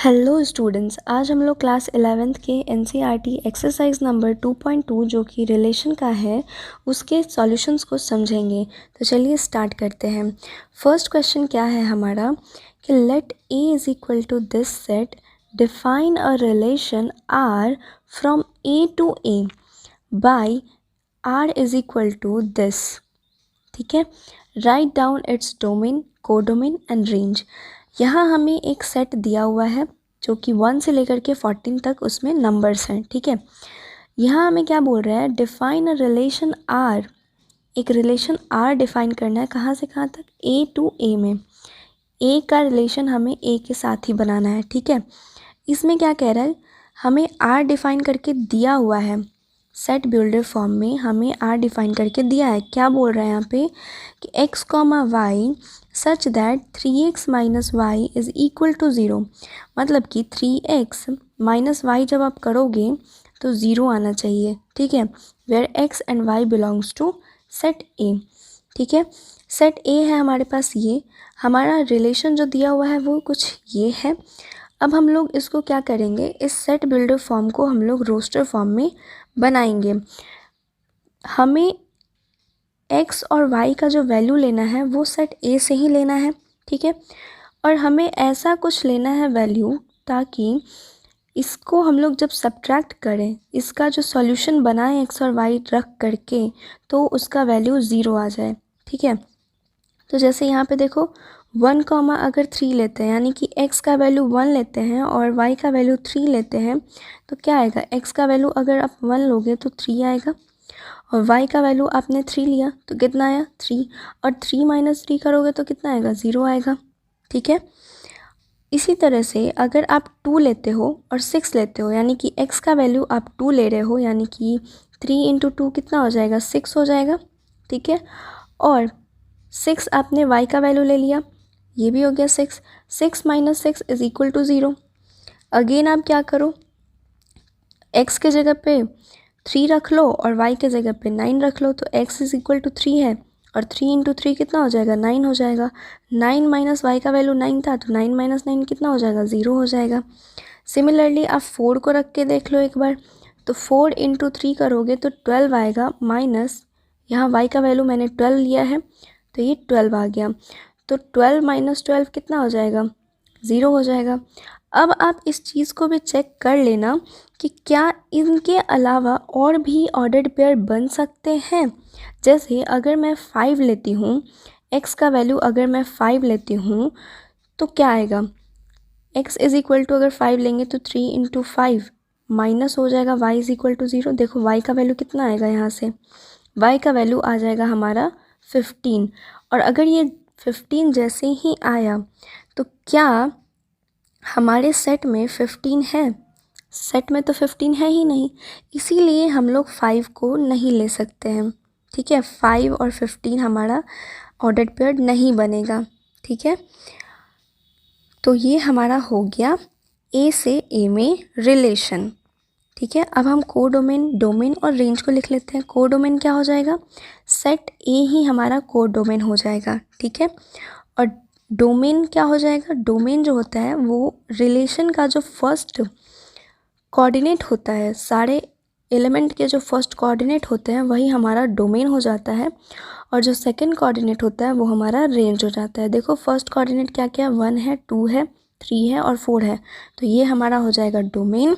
Hello students, आज हम लोग क्लास 11th के एनसीईआरटी एक्सरसाइज नंबर 2.2 जो कि रिलेशन का है उसके सॉल्यूशंस को समझेंगे। तो चलिए स्टार्ट करते हैं। फर्स्ट क्वेश्चन क्या है हमारा कि let A is equal to this set, define a relation R from A to A by R is equal to this. ठीक है, write down its domain, codomain and range. यहाँ हमें एक सेट दिया हुआ है जो कि 1 से लेकर के 14 तक उसमें नंबर्स हैं। ठीक है, यहाँ हमें क्या बोल रहा है, डिफाइन अ रिलेशन आर। एक रिलेशन आर डिफाइन करना है, कहाँ से कहाँ तक, ए टू ए में। ए का रिलेशन हमें ए के साथ ही बनाना है। ठीक है, इसमें क्या कह रहा है, हमें आर डिफाइन करके दिया हुआ है सेट बिल्डर फॉर्म में, हमें आर डिफाइन करके दिया है। क्या बोल रहा है यहाँ पे कि x comma y such that 3x minus y is equal to 0। मतलब कि 3x माइनस वाई जब आप करोगे तो 0 आना चाहिए। ठीक है, where x and y belongs to set A. ठीक है, सेट ए है हमारे पास। ये हमारा रिलेशन जो दिया हुआ है वो कुछ ये है। अब हम लोग इसको क्या करेंगे, इस सेट बिल्डर फॉर्म को हम लोग रोस्टर फॉर्म में बनाएंगे। हमें x और y का जो वैल्यू लेना है वो सेट a से ही लेना है। ठीक है, और हमें ऐसा कुछ लेना है वैल्यू ताकि इसको हम लोग जब सब्ट्रैक्ट करें, इसका जो सॉल्यूशन बनाए x और y रख करके, तो उसका वैल्यू 0 आ जाए। ठीक है, तो जैसे यहाँ पे देखो 1 कॉमा अगर 3 लेते हैं, यानी कि x का वैल्यू 1 लेते हैं और y का वैल्यू 3 लेते हैं, तो क्या आएगा, x का वैल्यू अगर आप 1 लोगे तो 3 आएगा, और y का वैल्यू आपने 3 लिया तो कितना आया, 3, और 3 माइनस 3 करोगे तो कितना आएगा, 0 आएगा। ठीक है, इसी तरह से अगर आप 2 लेते हो और 6 लेते हो, यानी कि x का वैल्यू आप 2 ले रहे हो, यानी कि 3 इंटू 2 कितना हो जाएगा, 6 हो जाएगा। ठीक है, और 6 आपने y का वैल्यू ले लिया, ये भी हो गया 6। 6 minus 6 is equal to 0। Again आप क्या करो, x के जगह पे 3 रख लो और y के जगह पे 9 रख लो, तो x इज इक्वल टू 3 है, और 3 इंटू 3 कितना हो जाएगा, 9 हो जाएगा। 9 माइनस वाई का वैल्यू 9 था, तो 9 माइनस 9 कितना हो जाएगा, 0 हो जाएगा। सिमिलरली आप 4 को रख के देख लो एक बार, तो 4 इंटू 3 करोगे तो 12 आएगा, माइनस यहाँ y का वैल्यू मैंने 12 लिया है तो ये 12 आ गया, तो 12 माइनस 12 कितना हो जाएगा, 0 हो जाएगा। अब आप इस चीज़ को भी चेक कर लेना कि क्या इनके अलावा और भी ऑर्डर्ड पेयर बन सकते हैं। जैसे अगर मैं 5 लेती हूँ, x का वैल्यू अगर मैं 5 लेती हूँ तो क्या आएगा, x इज़ इक्वल टू अगर 5 लेंगे तो 3 इंटू 5 माइनस हो जाएगा y इज़ इक्वल टू 0। देखो y का वैल्यू कितना आएगा, यहाँ से y का वैल्यू आ जाएगा हमारा 15। और अगर ये 15 जैसे ही आया तो क्या हमारे सेट में 15 है, सेट में तो 15 है ही नहीं, इसीलिए हम लोग 5 को नहीं ले सकते हैं। ठीक है, 5 और 15 हमारा ऑर्डर्ड पेयर नहीं बनेगा। ठीक है, तो ये हमारा हो गया ए से ए में रिलेशन। ठीक है, अब हम कोडोमेन, डोमेन और रेंज को लिख लेते हैं। कोडोमेन क्या हो जाएगा, सेट ए ही हमारा कोडोमेन हो जाएगा। ठीक है, और डोमेन क्या हो जाएगा, डोमेन जो होता है वो रिलेशन का जो फर्स्ट कोऑर्डिनेट होता है, सारे एलिमेंट के जो फर्स्ट कोऑर्डिनेट होते हैं वही हमारा डोमेन हो जाता है, और जो सेकंड कोऑर्डिनेट होता है वो हमारा रेंज हो जाता है। देखो फर्स्ट कोऑर्डिनेट क्या क्या, 1 है, 2 है, 3 है और 4 है, तो ये हमारा हो जाएगा डोमेन।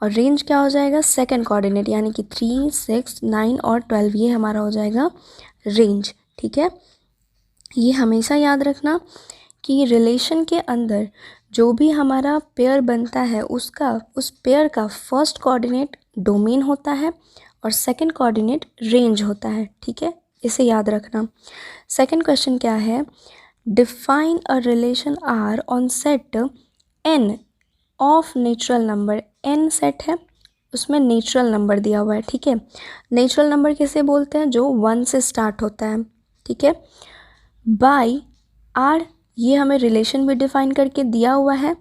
और रेंज क्या हो जाएगा, सेकंड कोऑर्डिनेट, यानी कि 3, 6, 9 और 12, ये हमारा हो जाएगा रेंज। ठीक है, ये हमेशा याद रखना कि रिलेशन के अंदर जो भी हमारा पेयर बनता है उसका, उस पेयर का फर्स्ट कोऑर्डिनेट डोमेन होता है और सेकंड कोऑर्डिनेट रेंज होता है। ठीक है, इसे याद रखना। सेकंड क्वेश्चन क्या है, define a relation R on set N of natural number. N set है, उसमें नेचुरल नंबर दिया हुआ है। ठीक है, नेचुरल नंबर किसे बोलते हैं, जो 1 से स्टार्ट होता है। ठीक है, बाय आर, ये हमें रिलेशन भी डिफाइन करके दिया हुआ है।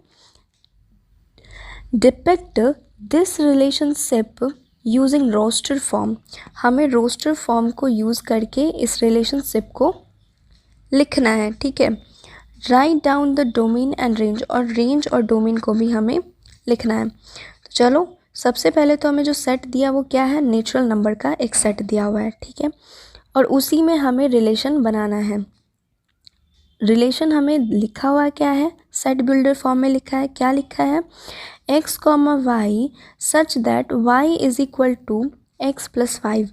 Depict this relationship using roster form, हमें रोस्टर फॉर्म को यूज़ करके इस रिलेशनशिप को लिखना है। ठीक है, write down the domain and range, और रेंज और डोमेन को भी हमें लिखना है। तो चलो सबसे पहले तो हमें जो सेट दिया वो क्या है, नेचुरल नंबर का एक सेट दिया हुआ है, ठीक है, और उसी में हमें रिलेशन बनाना है। रिलेशन हमें लिखा हुआ क्या है, सेट बिल्डर फॉर्म में लिखा है, क्या लिखा है, x comma y such that y is equal to x plus 5।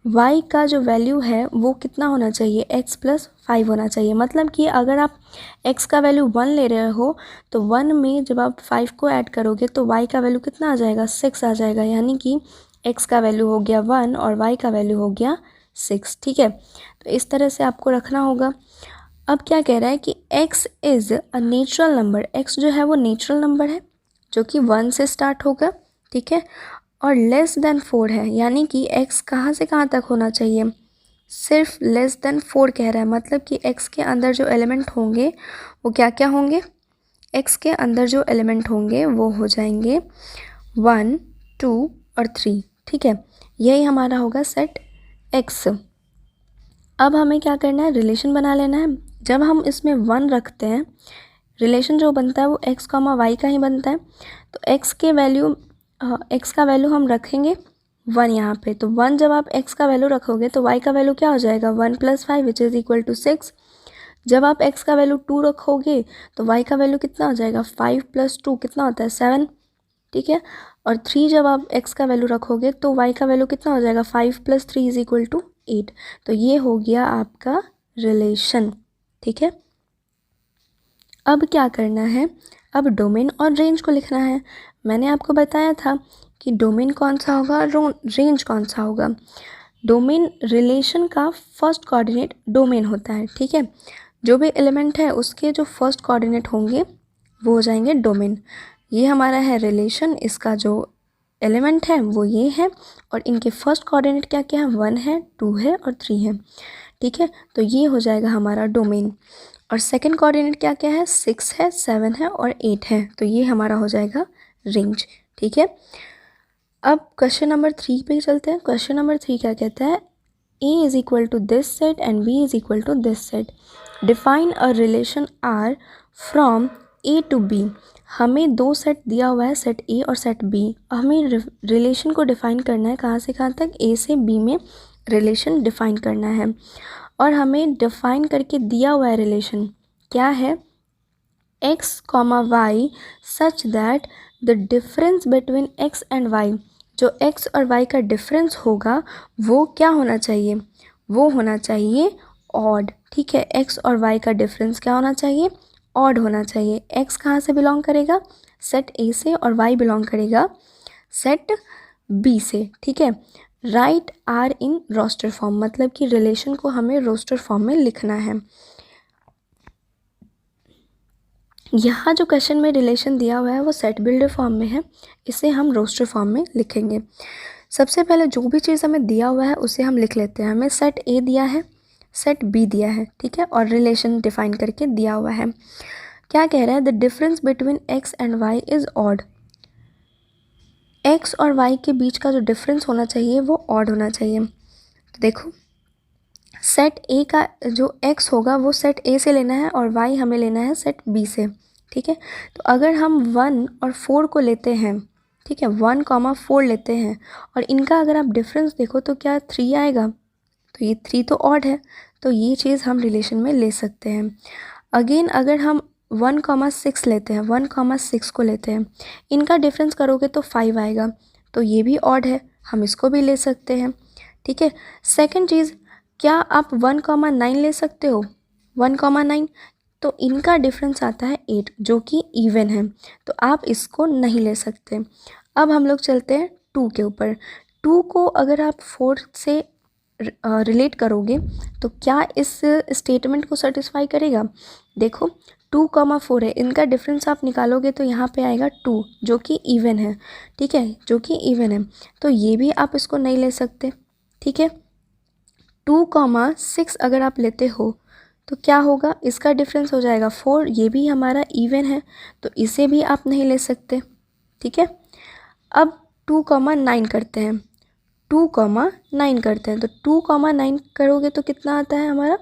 y का जो वैल्यू है वो कितना होना चाहिए, x प्लस 5 होना चाहिए। मतलब कि अगर आप x का वैल्यू 1 ले रहे हो तो 1 में जब आप 5 को ऐड करोगे तो y का वैल्यू कितना आ जाएगा, 6 आ जाएगा। यानी कि x का वैल्यू हो गया 1 और y का वैल्यू हो गया 6, ठीक है। तो इस तरह से आपको रखना होगा। अब क्या कह रहा है कि x is a natural number, x जो है वो नेचुरल नंबर है जो कि 1 से स्टार्ट होगा, ठीक है, और लेस देन 4 है। यानी कि x कहाँ से कहाँ तक होना चाहिए, सिर्फ लेस देन 4 कह रहा है। मतलब कि x के अंदर जो एलिमेंट होंगे वो क्या क्या होंगे, x के अंदर जो एलिमेंट होंगे वो हो जाएंगे 1, 2 और 3, ठीक है। यही हमारा होगा सेट x। अब हमें क्या करना है, रिलेशन बना लेना है। जब हम इसमें 1 रखते हैं, रिलेशन जो बनता है वो x कॉमा वाई का ही बनता है। तो x का वैल्यू हम रखेंगे 1 यहाँ पे। तो 1 जब आप x का वैल्यू रखोगे तो y का वैल्यू क्या हो जाएगा, 1 plus 5 which is equal to 6। जब आप x का वैल्यू 2 रखोगे तो y का वैल्यू कितना हो जाएगा, 5 प्लस 2 कितना होता है, 7, ठीक है। और 3 जब आप x का वैल्यू रखोगे तो y का वैल्यू कितना हो जाएगा, 5 प्लस 3 इज इक्वल टू 8। तो ये हो गया आपका रिलेशन, ठीक है। अब क्या करना है, अब डोमेन और रेंज को लिखना है। मैंने आपको बताया था कि डोमेन कौन सा होगा, रेंज कौन सा होगा। डोमेन रिलेशन का फर्स्ट कोऑर्डिनेट डोमेन होता है, ठीक है। जो भी एलिमेंट है उसके जो फर्स्ट कोऑर्डिनेट होंगे वो हो जाएंगे डोमेन। ये हमारा है रिलेशन, इसका जो एलिमेंट है वो ये है और इनके फर्स्ट कोऑर्डिनेट क्या क्या है, 1 है, 2 है और 3 है, ठीक है। तो ये हो जाएगा हमारा डोमेन। और सेकंड कोऑर्डिनेट क्या क्या है, 6 है, 7 है और 8 है। तो ये हमारा हो जाएगा रेंज, ठीक है। अब क्वेश्चन नंबर 3 पे चलते हैं। क्वेश्चन नंबर 3 क्या कहता है, A is equal to this set and B is equal to this set, define a relation R from A to B। हमें दो सेट दिया हुआ है, सेट A और सेट B। हमें रिलेशन को डिफाइन करना है, कहाँ से कहाँ तक, A से B में रिलेशन डिफाइन करना है। और हमें डिफाइन करके दिया हुआ है रिलेशन क्या है, x comma y such that the difference between x and y, जो x और y का डिफरेंस होगा वो क्या होना चाहिए, वो होना चाहिए ऑड, ठीक है। x और y का डिफरेंस क्या होना चाहिए, ऑड होना चाहिए। x कहाँ से बिलोंग करेगा, सेट A से, और y बिलोंग करेगा सेट B से, ठीक है। Write R in roster form, मतलब कि रिलेशन को हमें रोस्टर फॉर्म में लिखना है। यहाँ जो क्वेश्चन में रिलेशन दिया हुआ है वो सेट बिल्डर फॉर्म में है, इसे हम रोस्टर फॉर्म में लिखेंगे। सबसे पहले जो भी चीज़ हमें दिया हुआ है उसे हम लिख लेते हैं। हमें सेट ए दिया है, सेट बी दिया है, ठीक है, और रिलेशन डिफाइन करके दिया हुआ है। क्या कह रहा है, the difference between x and y is odd. X और वाई के बीच का जो डिफरेंस होना चाहिए वो ऑड होना चाहिए। तो देखो सेट ए का जो x होगा वो सेट ए से लेना है और y हमें लेना है सेट बी से, ठीक है। तो अगर हम 1 और 4 को लेते हैं, ठीक है, 1 कॉमा 4 लेते हैं और इनका अगर आप डिफरेंस देखो तो क्या 3 आएगा, तो ये 3 तो ऑड है, तो ये चीज़ हम रिलेशन में ले सकते हैं। अगेन अगर हम 1,6 लेते हैं, 1,6 को लेते हैं, इनका डिफरेंस करोगे तो 5 आएगा, तो ये भी ऑड है, हम इसको भी ले सकते हैं, ठीक है। सेकंड चीज़, क्या आप 1,9 ले सकते हो, 1,9, तो इनका डिफरेंस आता है 8 जो कि इवन है, तो आप इसको नहीं ले सकते। अब हम लोग चलते हैं 2 के ऊपर। 2 को अगर आप 4 से रिलेट करोगे तो क्या इस स्टेटमेंट को सेटिस्फाई करेगा। देखो 2,4 है, इनका डिफरेंस आप निकालोगे तो यहाँ पे आएगा 2 जो कि इवन है, ठीक है, जो कि इवन है, तो ये भी आप इसको नहीं ले सकते, ठीक है। 2,6 अगर आप लेते हो तो क्या होगा, इसका डिफरेंस हो जाएगा 4, ये भी हमारा इवन है, तो इसे भी आप नहीं ले सकते, ठीक है। अब 2,9 करते हैं, 2,9 करते हैं, तो 2,9 करोगे तो कितना आता है हमारा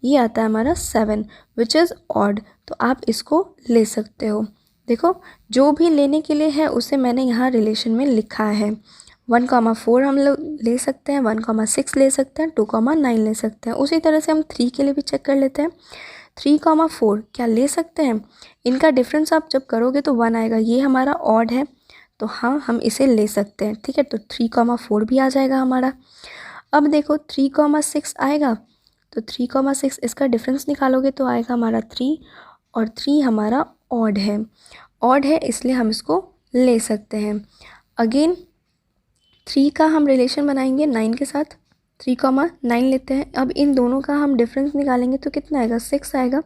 ये आता है हमारा 7 विच इज़ ऑड। तो आप इसको ले सकते हो। देखो जो भी लेने के लिए है उसे मैंने यहाँ रिलेशन में लिखा है। 1,4 हम लोग ले सकते हैं, 1,6 ले सकते हैं, 2,9 ले सकते हैं। उसी तरह से हम 3 के लिए भी चेक कर लेते हैं। 3,4 क्या ले सकते हैं? इनका डिफरेंस आप जब करोगे तो 1 आएगा। ये हमारा ऑड है तो हाँ हम इसे ले सकते हैं। ठीक है, तो 3,4 भी आ जाएगा हमारा। अब देखो 3,6 आएगा तो 3,6 इसका डिफरेंस निकालोगे तो आएगा हमारा 3 और 3 हमारा ऑड है इसलिए हम इसको ले सकते हैं। अगेन 3 का हम रिलेशन बनाएंगे 9 के साथ। 3,9 लेते हैं। अब इन दोनों का हम डिफरेंस निकालेंगे तो कितना आएगा? 6 आएगा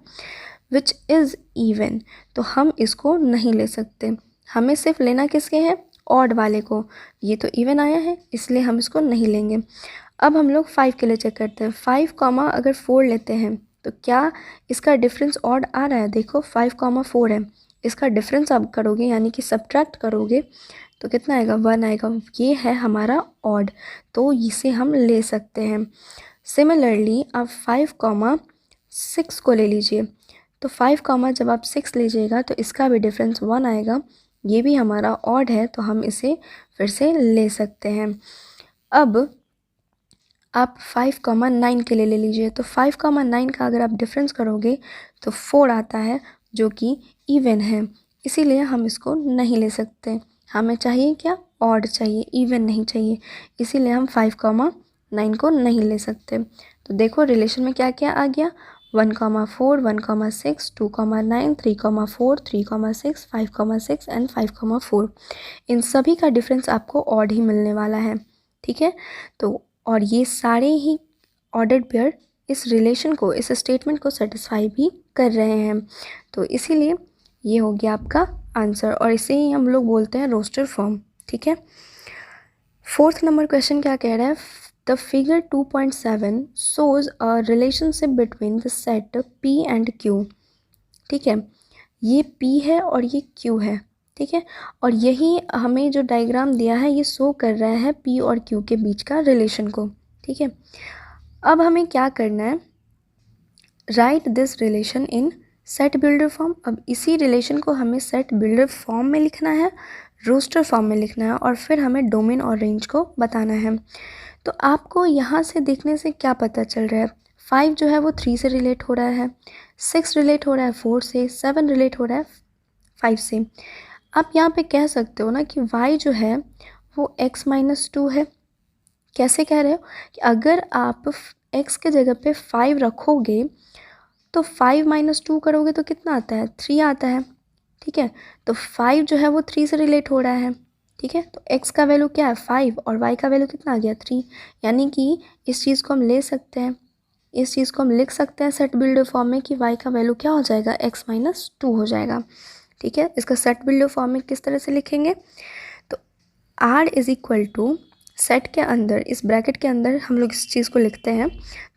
विच इज़ इवन। तो हम इसको नहीं ले सकते। हमें सिर्फ लेना किसके हैं? ऑड वाले को। ये तो इवन आया है इसलिए हम इसको नहीं लेंगे। अब हम लोग 5 के लिए चेक करते हैं। 5, अगर 4 लेते हैं तो क्या इसका डिफरेंस ऑड आ रहा है? देखो 5,4 है, इसका डिफरेंस आप करोगे यानी कि सब्ट्रैक्ट करोगे तो कितना आएगा? 1 आएगा। ये है हमारा ऑड तो इसे हम ले सकते हैं। सिमिलरली आप 5,6 को ले लीजिए। तो 5, जब आप 6 लीजिएगा तो इसका भी डिफरेंस 1 आएगा। ये भी हमारा ऑड है तो हम इसे फिर से ले सकते हैं। अब आप 5,9 के लिए ले लीजिए। तो 5,9 का अगर आप डिफरेंस करोगे तो 4 आता है जो कि इवन है, इसीलिए हम इसको नहीं ले सकते। हमें चाहिए क्या? ऑड चाहिए, इवन नहीं चाहिए, इसीलिए हम 5,9 को नहीं ले सकते। तो देखो रिलेशन में क्या क्या आ गया? 1,4, 1,6, 2,9, 3,4, 3,6, 5,6 एंड 5,4। इन सभी का डिफरेंस आपको ऑड ही मिलने वाला है। ठीक है, तो और ये सारे ही ऑर्डर्ड पेयर इस रिलेशन को, इस स्टेटमेंट को सेटिस्फाई भी कर रहे हैं। तो इसीलिए ये हो गया आपका आंसर और इसे ही हम लोग बोलते हैं रोस्टर फॉर्म। ठीक है, 4th नंबर क्वेश्चन क्या कह रहा है? The figure 2.7 shows a relationship between the set P and Q। ठीक है, ये P है और ये Q है। ठीक है, और यही हमें जो डायग्राम दिया है ये शो कर रहा है P और Q के बीच का रिलेशन को। ठीक है, अब हमें क्या करना है? Right this relation in set builder form. अब इसी रिलेशन को हमें सेट बिल्डर फॉर्म में लिखना है, रोस्टर फॉर्म में लिखना है और फिर हमें डोमेन और रेंज को बताना है। तो आपको यहाँ से देखने से क्या पता चल रहा है? 5 जो है वो 3 से रिलेट हो रहा है, 6 रिलेट हो रहा है 4 से, 7 रिलेट हो रहा है 5 से। आप यहाँ पे कह सकते हो ना कि y जो है वो x-2 है। कैसे कह रहे हो? कि अगर आप x के जगह पे 5 रखोगे तो 5 - 2 करोगे तो कितना आता है? 3 आता है। ठीक है, तो 5 जो है वो 3 से रिलेट हो रहा है। ठीक है, तो x का वैल्यू क्या है? 5 और y का वैल्यू कितना आ गया? 3। यानी कि इस चीज़ को हम ले सकते हैं, इस चीज़ को हम लिख सकते हैं सेट बिल्डर फॉर्म में कि y का वैल्यू क्या हो जाएगा? x - 2 हो जाएगा। ठीक है, इसका सेट बिल्डर फॉर्म में किस तरह से लिखेंगे? तो r is equal to set के अंदर, इस ब्रैकेट के अंदर हम लोग इस चीज़ को लिखते हैं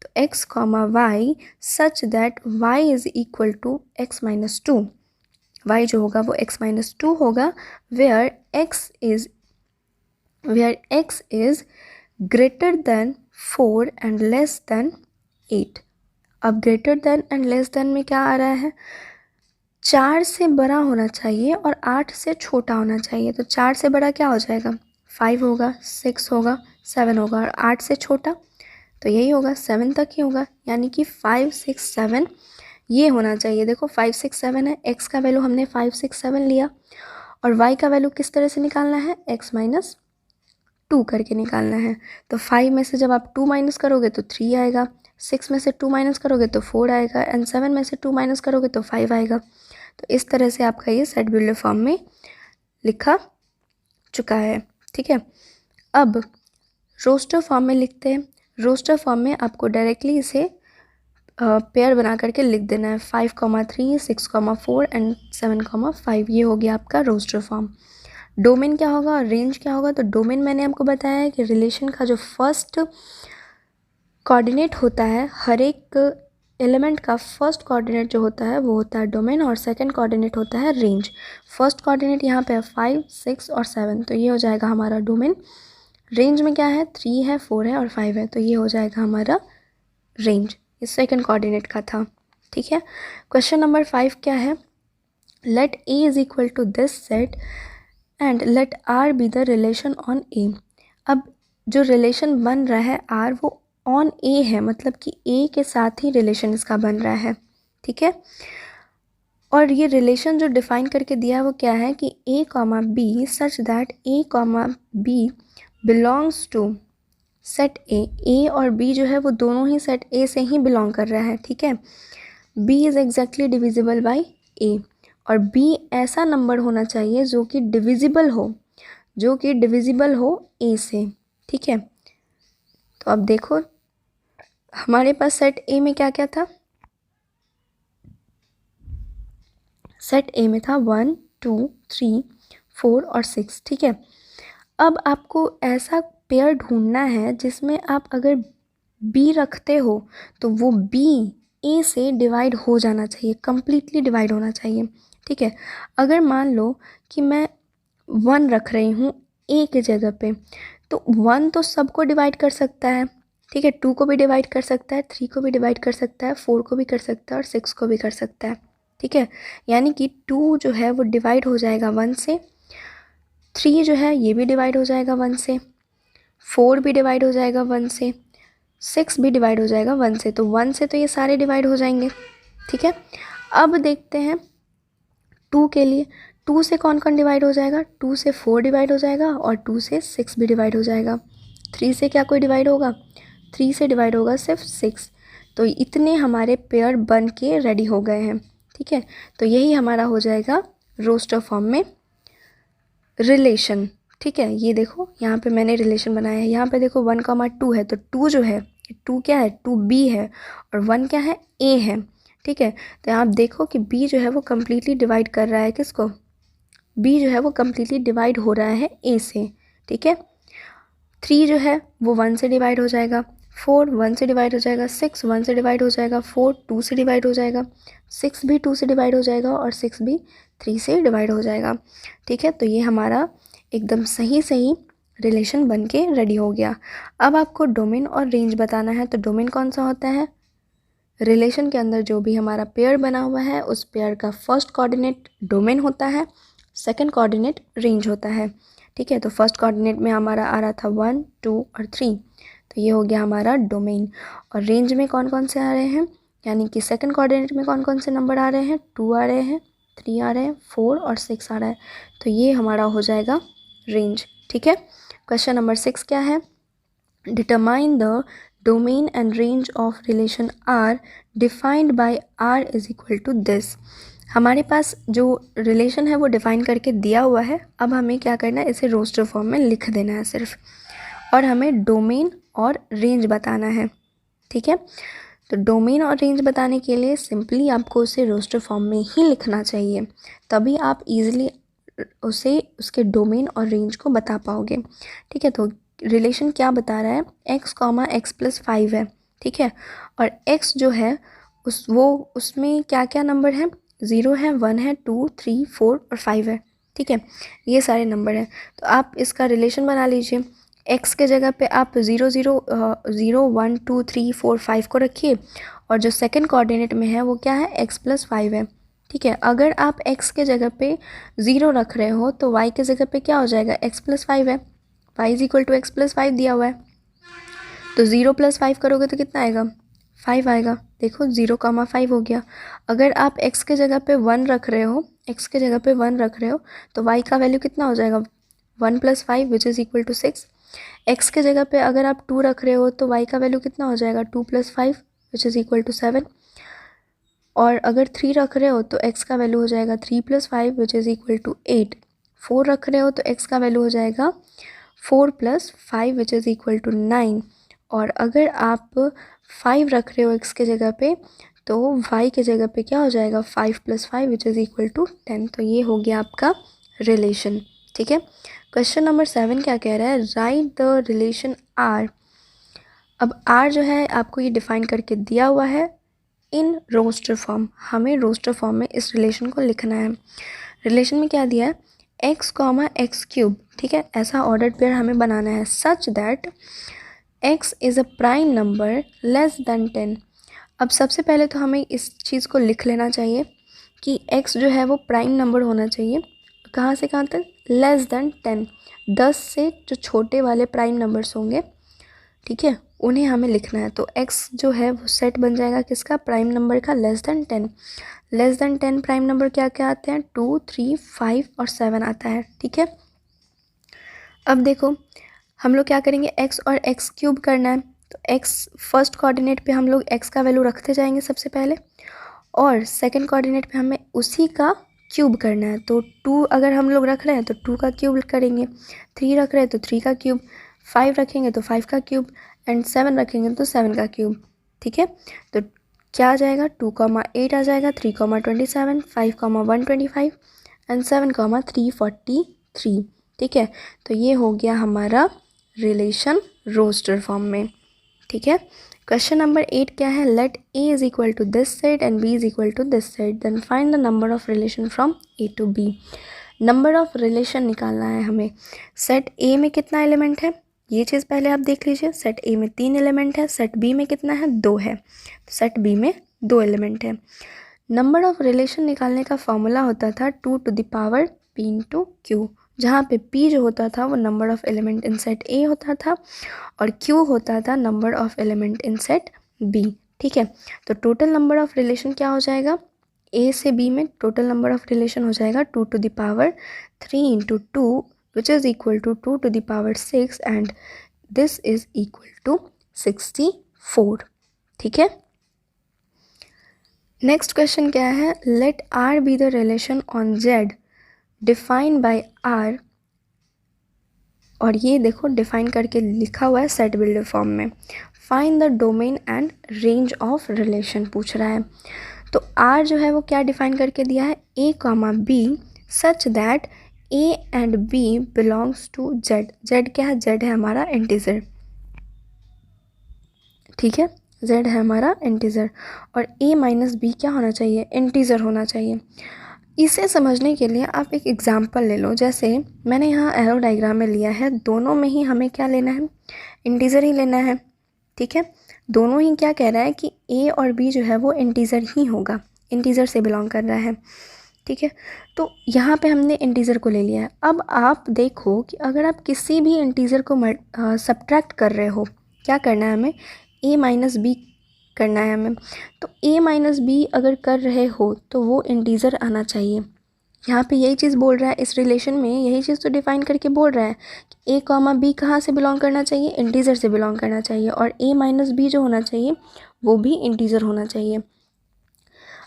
तो x, y such that y is equal to x - 2। y जो होगा वो x - 2 होगा where x is greater than 4 and less than 8। अब greater than and less than में क्या आ रहा है? 4 से बड़ा होना चाहिए और 8 से छोटा होना चाहिए। तो 4 से बड़ा क्या हो जाएगा? 5 होगा, 6 होगा, 7 होगा और 8 से छोटा तो यही होगा 7 तक ही होगा। यानी कि 5, 6, 7 ये होना चाहिए। देखो 5, 6, 7 है, x का वैल्यू हमने 5, 6, 7 लिया और y का वैल्यू किस तरह से निकालना है? x - 2 करके निकालना है। तो 5 में से जब आप 2 माइनस करोगे तो 3 आएगा, 6 में से 2 माइनस करोगे तो 4 आएगा एंड 7 में से 2 माइनस करोगे तो 5 आएगा। तो इस तरह से आपका ये सेट बिल्डर फॉर्म में लिखा चुका है। ठीक है, अब रोस्टर फॉर्म में लिखते हैं। रोस्टर फॉर्म में आपको डायरेक्टली इसे पेयर बना करके लिख देना है 5,3, 6,4 एंड 7,5। ये हो गया आपका रोस्टर फॉर्म। डोमेन क्या होगा और रेंज क्या होगा? तो डोमेन मैंने आपको बताया है कि रिलेशन का जो फर्स्ट कोऑर्डिनेट होता है, हर एक एलिमेंट का फर्स्ट कोऑर्डिनेट जो होता है वो होता है डोमेन और सेकंड कोऑर्डिनेट होता है रेंज। फर्स्ट कोऑर्डिनेट यहाँ पे है 5, 6 और 7 तो ये हो जाएगा हमारा डोमेन। रेंज में क्या है? 3 है, 4 है और 5 है तो ये हो जाएगा हमारा रेंज। ये सेकंड कोऑर्डिनेट का था, ठीक है। क्वेश्चन नंबर 5 क्या है, let A is equal to this set and let R be the relation on A. अब जो रिलेशन बन रहा है आर वो ऑन ए है, मतलब कि ए के साथ ही रिलेशन इसका बन रहा है, ठीक है। और ये रिलेशन जो डिफाइन करके दिया है वो क्या है कि A comma B such that A comma B belongs to set A और बी जो है वो दोनों ही सेट ए से ही बिलोंग कर रहा है, ठीक है। B is exactly divisible by A, और बी ऐसा नंबर होना चाहिए जो कि डिविजिबल हो ए से, ठीक है। तो अब देखो हमारे पास सेट ए में क्या क्या था, सेट ए में था 1 2 3 4 और 6, ठीक है। अब आपको ऐसा पेयर ढूंढना है जिसमें आप अगर बी रखते हो तो वो बी ए से डिवाइड हो जाना चाहिए, कम्प्लीटली डिवाइड होना चाहिए, ठीक है। अगर मान लो कि मैं 1 रख रही हूँ ए के जगह पे, तो 1 तो सबको डिवाइड कर सकता है, ठीक है। 2 को भी डिवाइड कर सकता है, 3 को भी डिवाइड कर सकता है, 4 को भी कर सकता है और 6 को भी कर सकता है, ठीक है। यानी कि 2 जो है वो डिवाइड हो जाएगा 1 से, 3 जो है ये भी डिवाइड हो जाएगा 1 से, 4 भी डिवाइड हो जाएगा 1 से, 6 भी डिवाइड हो जाएगा 1 से। तो 1 से तो ये सारे डिवाइड हो जाएंगे, ठीक है। अब देखते हैं 2 के लिए, 2 से कौन कौन डिवाइड हो जाएगा, 2 से 4 डिवाइड हो जाएगा और 2 से 6 भी डिवाइड हो जाएगा। 3 से क्या कोई डिवाइड होगा, 3 से डिवाइड होगा सिर्फ 6। तो इतने हमारे पेयर बन के रेडी हो गए हैं, ठीक है। तो यही हमारा हो जाएगा रोस्टर फॉर्म में रिलेशन, ठीक है। ये देखो यहाँ पे मैंने रिलेशन बनाया है, यहाँ पे देखो 1,2 है, तो 2 जो है 2 क्या है, 2 बी है और 1 क्या है, ए है, ठीक है। तो आप देखो कि बी जो है वो कम्प्लीटली डिवाइड कर रहा है किसको, बी जो है वो कम्प्लीटली डिवाइड हो रहा है ए से, ठीक है। 3 जो है वो 1 से डिवाइड हो जाएगा, 4 1 से डिवाइड हो जाएगा, 6 1 से डिवाइड हो जाएगा, 4 2 से डिवाइड हो जाएगा, 6 भी 2 से डिवाइड हो जाएगा और 6 भी 3 से डिवाइड हो जाएगा, ठीक है। तो ये हमारा एकदम सही रिलेशन बन के रेडी हो गया। अब आपको डोमेन और रेंज बताना है। तो डोमेन कौन सा होता है, रिलेशन के अंदर जो भी हमारा पेयर बना हुआ है उस पेयर का फर्स्ट कोऑर्डिनेट डोमेन होता है, सेकंड कोऑर्डिनेट रेंज होता है, ठीक है। तो फर्स्ट कोऑर्डिनेट में हमारा आ रहा था 1 2 और 3, तो ये हो गया हमारा डोमेन। और रेंज में कौन कौन से आ रहे हैं, यानी कि सेकंड कोऑर्डिनेट में कौन कौन से नंबर आ रहे हैं, 2 आ रहे हैं, 3 आ रहे हैं, 4 और 6 आ रहा है। तो ये हमारा हो जाएगा रेंज, ठीक है। क्वेश्चन नंबर 6 क्या है, determine the domain and range of relation R defined by R is equal to this. हमारे पास जो रिलेशन है वो डिफाइन करके दिया हुआ है, अब हमें क्या करना है, इसे रोस्टर फॉर्म में लिख देना है सिर्फ, और हमें डोमेन और रेंज बताना है, ठीक है। तो डोमेन और रेंज बताने के लिए सिंपली आपको उसे रोस्टर फॉर्म में ही लिखना चाहिए, तभी आप इजीली उसे उसके डोमेन और रेंज को बता पाओगे, ठीक है। तो रिलेशन क्या बता रहा है, x कॉमा एक्स प्लस 5 है, ठीक है। और x जो है उसमें क्या क्या नंबर है, 0 है, 1 है, 2 3 4 और 5 है, ठीक है। ये सारे नंबर हैं। तो आप इसका रिलेशन बना लीजिए, x के जगह पे आप 0 0 0 1 2 3 4 5 को रखिए, और जो सेकंड कोऑर्डिनेट में है वो क्या है, x प्लस 5 है, ठीक है। अगर आप x के जगह पे 0 रख रहे हो तो y के जगह पे क्या हो जाएगा, x प्लस 5 है, y is equal to x plus 5 दिया हुआ है, तो 0 प्लस 5 करोगे तो कितना आएगा, 5 आएगा। देखो 0,5 हो गया। अगर आप x के जगह पे 1 रख रहे हो, x के जगह पे 1 रख रहे हो तो y का वैल्यू कितना हो जाएगा, 1 plus 5 which is equal to 6। x के जगह पे अगर आप 2 रख रहे हो तो y का वैल्यू कितना हो जाएगा, 2 plus 5 which is equal to 7। और अगर 3 रख रहे हो तो x का वैल्यू हो जाएगा 3 plus 5 which is equal to 8। 4 रख रहे हो तो x का वैल्यू हो जाएगा 4 plus 5 which is equal to 9। और अगर आप 5 रख रहे हो x के जगह पे तो y के जगह पे क्या हो जाएगा, 5 plus 5 which is equal to 10। तो ये हो गया आपका रिलेशन, ठीक है। क्वेश्चन नंबर 7 क्या कह रहा है, राइट द रिलेशन आर। अब आर जो है आपको ये डिफाइन करके दिया हुआ है इन रोस्टर फॉर्म, हमें रोस्टर फॉर्म में इस रिलेशन को लिखना है। रिलेशन में क्या दिया है, x कॉमा एक्स क्यूब, ठीक है। ऐसा ऑर्डर्ड पेयर हमें बनाना है such that x is a prime number less than 10। अब सबसे पहले तो हमें इस चीज़ को लिख लेना चाहिए कि x जो है वो प्राइम नंबर होना चाहिए। कहाँ से कहाँ तक? लेस देन 10, 10 से जो छोटे वाले प्राइम नंबर्स होंगे, ठीक है, उन्हें हमें लिखना है। तो x जो है वो सेट बन जाएगा किसका? प्राइम नंबर का, less than 10। Less than 10 prime number क्या क्या आते हैं? 2, 3, 5 और 7 आता है, ठीक है। अब देखो हम लोग क्या करेंगे, x और x क्यूब करना है। तो x फर्स्ट कोऑर्डिनेट पे हम लोग x का वैल्यू रखते जाएंगे सबसे पहले, और सेकंड कोऑर्डिनेट पे हमें उसी का क्यूब करना है। तो 2 अगर हम लोग रख रहे हैं तो 2 का क्यूब करेंगे, 3 रख रहे हैं तो 3 का क्यूब, 5 रखेंगे तो 5 का क्यूब, एंड 7 रखेंगे तो 7 का क्यूब, ठीक है। तो क्या आ जाएगा? 2,8 आ जाएगा, 3,27, 5,125 एंड 7,343, ठीक है। तो ये हो गया हमारा रिलेशन रोस्टर फॉर्म में, ठीक है। क्वेश्चन नंबर 8 क्या है? Let a is equal to this set and b is equal to this set, then find the number of relation from a to b। Number of relation निकालना है हमें। Set a में कितना element है, ये चीज़ पहले आप देख लीजिए। सेट a में 3 एलिमेंट है, सेट b में कितना है? 2 है, तो सेट b में 2 एलिमेंट है। नंबर ऑफ रिलेशन निकालने का फॉर्मूला होता था 2 to the power p into q, जहाँ पे p जो होता था वो number of element in set a होता था और q होता था number of element in set b, ठीक है। तो टोटल नंबर ऑफ रिलेशन क्या हो जाएगा? a से b में टोटल नंबर ऑफ रिलेशन हो जाएगा 2 to the power 3 into 2 which is equal to 2 to the power 6 and this is equal to 64, ठीक है। नेक्स्ट क्वेश्चन क्या है? Let r be the relation on z define by r, और ये देखो define करके लिखा हुआ है सेट बिल्डर फॉर्म में। Find the domain and range of relation पूछ रहा है। तो r जो है वो क्या डिफाइन करके दिया है? a, b such that a and b belongs to z। z क्या है? z है हमारा इंटीजर, ठीक है, z है हमारा इंटीजर, और a माइनस बी क्या होना चाहिए? इंटीजर होना चाहिए। इसे समझने के लिए आप एक एग्जाम्पल ले लो। जैसे मैंने यहाँ एरो डायग्राम में लिया है, दोनों में ही हमें क्या लेना है? इंटीजर ही लेना है, ठीक है। दोनों ही क्या कह रहा है कि a और b जो है वो इंटीजर ही होगा, इंटीजर से बिलोंग कर रहा है, ठीक है। तो यहाँ पे हमने इंटीजर को ले लिया है। अब आप देखो कि अगर आप किसी भी इंटीजर को सब्ट्रैक्ट कर रहे हो, क्या करना है हमें? a माइनस बी करना है हमें। तो a माइनस बी अगर कर रहे हो तो वो इंटीजर आना चाहिए। यहाँ पे यही चीज़ बोल रहा है, इस रिलेशन में यही चीज़ तो डिफाइन करके बोल रहा है कि a कॉमा बी कहाँ से बिलोंग करना चाहिए? इंटीजर से बिलोंग करना चाहिए, और a माइनस बी जो होना चाहिए वो भी इंटीजर होना चाहिए।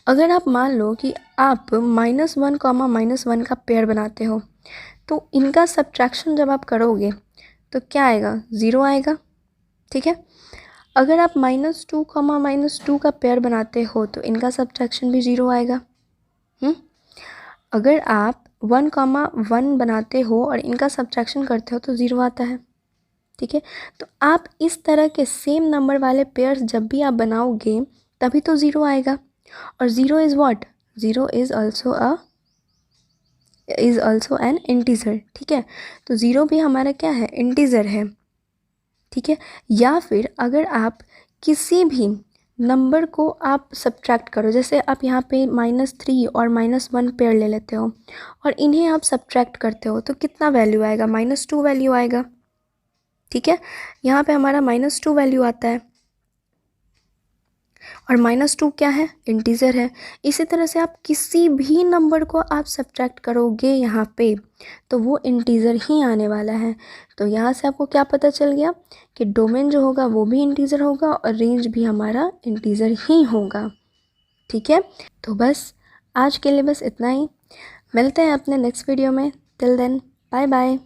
अगर आप मान लो कि आप -1 कॉमा -1 का पेयर बनाते हो, तो इनका सब्ट्रैक्शन जब आप करोगे तो क्या आएगा? 0 आएगा, ठीक है। अगर आप -2 कॉमा -2 का पेयर बनाते हो तो इनका सब्ट्रैक्शन भी 0 आएगा। अगर आप 1 कॉमा 1 बनाते हो और इनका सब्ट्रैक्शन करते हो तो 0 आता है, ठीक है। तो आप इस तरह के सेम नंबर वाले पेयर्स जब भी आप बनाओगे तभी तो 0 आएगा। और 0 is what? 0 is also an integer, ठीक है। तो 0 भी हमारा क्या है? इंटीजर है, ठीक है। या फिर अगर आप किसी भी नंबर को आप सब्ट्रैक्ट करो, जैसे आप यहाँ पे -3 और -1 पेयर ले लेते हो और इन्हें आप सब्ट्रैक्ट करते हो तो कितना वैल्यू आएगा? -2 वैल्यू आएगा, ठीक है। यहाँ पे हमारा -2 वैल्यू आता है, और -2 क्या है? इंटीजर है। इसी तरह से आप किसी भी नंबर को आप सब्ट्रैक्ट करोगे यहाँ पे तो वो इंटीजर ही आने वाला है। तो यहाँ से आपको क्या पता चल गया कि डोमेन जो होगा वो भी इंटीजर होगा और रेंज भी हमारा इंटीजर ही होगा, ठीक है। तो बस आज के लिए बस इतना ही, मिलते हैं अपने नेक्स्ट वीडियो में। Till then bye bye.